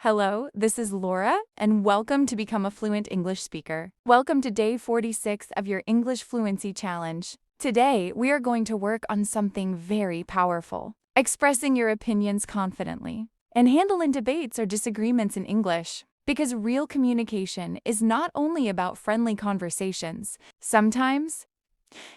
Hello, this is Laura, and welcome to Become a Fluent English Speaker. Welcome to day 46 of your English Fluency Challenge. Today, we are going to work on something very powerful, expressing your opinions confidently, and handling debates or disagreements in English. Because real communication is not only about friendly conversations. Sometimes,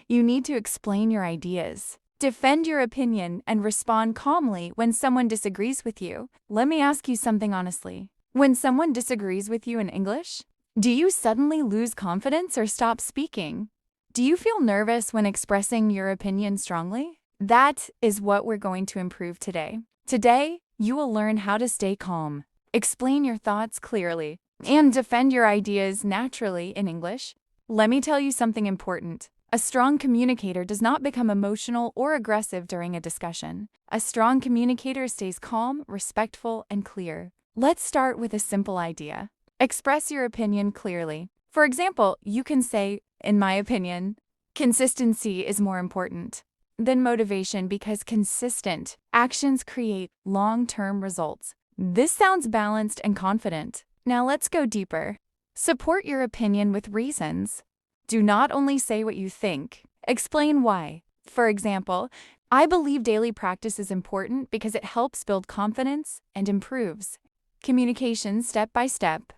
you need to explain your ideas, defend your opinion, and respond calmly when someone disagrees with you. Let me ask you something honestly. When someone disagrees with you in English, do you suddenly lose confidence or stop speaking? Do you feel nervous when expressing your opinion strongly? That is what we're going to improve today. Today, you will learn how to stay calm, explain your thoughts clearly, and defend your ideas naturally in English. Let me tell you something important. A strong communicator does not become emotional or aggressive during a discussion. A strong communicator stays calm, respectful, and clear. Let's start with a simple idea. Express your opinion clearly. For example, you can say, in my opinion, consistency is more important than motivation because consistent actions create long-term results. This sounds balanced and confident. Now let's go deeper. Support your opinion with reasons. Do not only say what you think, explain why. For example, I believe daily practice is important because it helps build confidence and improves communication step by step.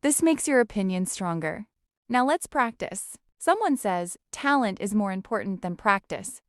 This makes your opinion stronger. Now let's practice. Someone says, talent is more important than practice.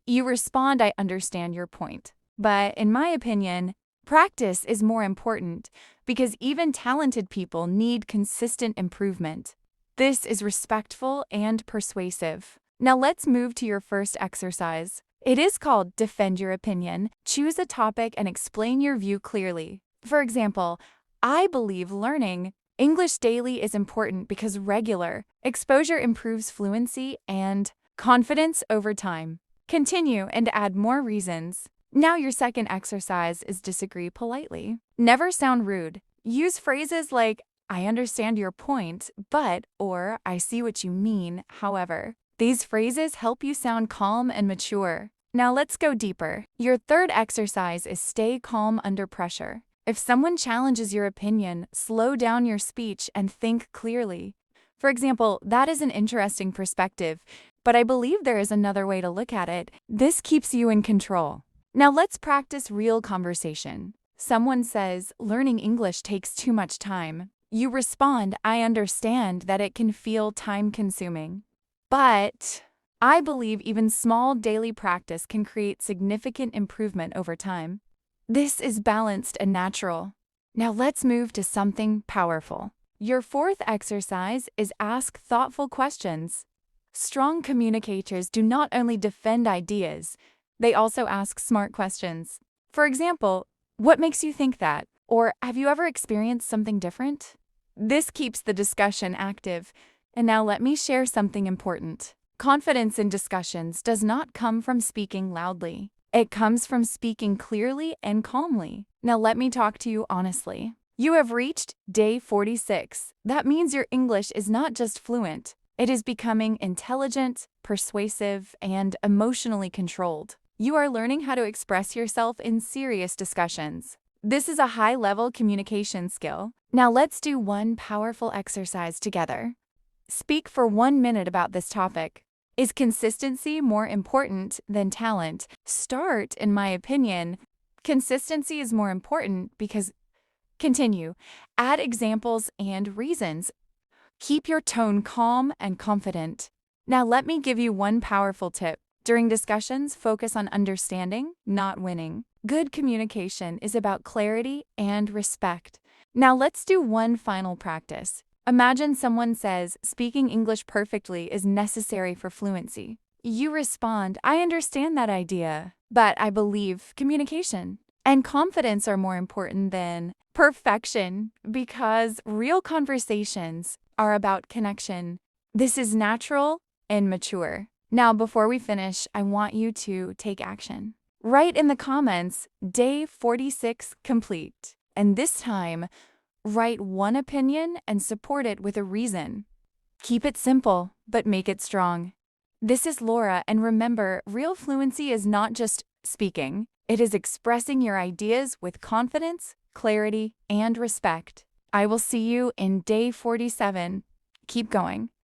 You respond, I understand your point. But in my opinion, practice is more important because even talented people need consistent improvement. This is respectful and persuasive. Now let's move to your first exercise. It is called Defend Your Opinion. Choose a topic and explain your view clearly. For example, I believe learning English daily is important because regular exposure improves fluency and confidence over time. Continue and add more reasons. Now your second exercise is disagree politely. Never sound rude. Use phrases like, I understand your point, but, or I see what you mean, however. These phrases help you sound calm and mature. Now let's go deeper. Your third exercise is stay calm under pressure. If someone challenges your opinion, slow down your speech and think clearly. For example, that is an interesting perspective, but I believe there is another way to look at it. This keeps you in control. Now let's practice real conversation. Someone says, learning English takes too much time. You respond, I understand that it can feel time-consuming. But I believe even small daily practice can create significant improvement over time. This is balanced and natural. Now let's move to something powerful. Your fourth exercise is ask thoughtful questions. Strong communicators do not only defend ideas, they also ask smart questions. For example, what makes you think that? Or have you ever experienced something different? This keeps the discussion active. And now let me share something important. Confidence in discussions does not come from speaking loudly. It comes from speaking clearly and calmly. Now let me talk to you honestly. You have reached day 46. That means your English is not just fluent. It is becoming intelligent, persuasive, and emotionally controlled. You are learning how to express yourself in serious discussions. This is a high-level communication skill. Now let's do one powerful exercise together. Speak for 1 minute about this topic. Is consistency more important than talent? Start, in my opinion, consistency is more important because... Continue. Add examples and reasons. Keep your tone calm and confident. Now let me give you one powerful tip. During discussions, focus on understanding, not winning. Good communication is about clarity and respect. Now let's do one final practice. Imagine someone says, speaking English perfectly is necessary for fluency. You respond, I understand that idea, but I believe communication and confidence are more important than perfection because real conversations are about connection. This is natural and mature. Now, before we finish, I want you to take action. Write in the comments, day 46 complete. And this time, write one opinion and support it with a reason. Keep it simple, but make it strong. This is Laura, and remember, real fluency is not just speaking. It is expressing your ideas with confidence, clarity, and respect. I will see you in day 47. Keep going.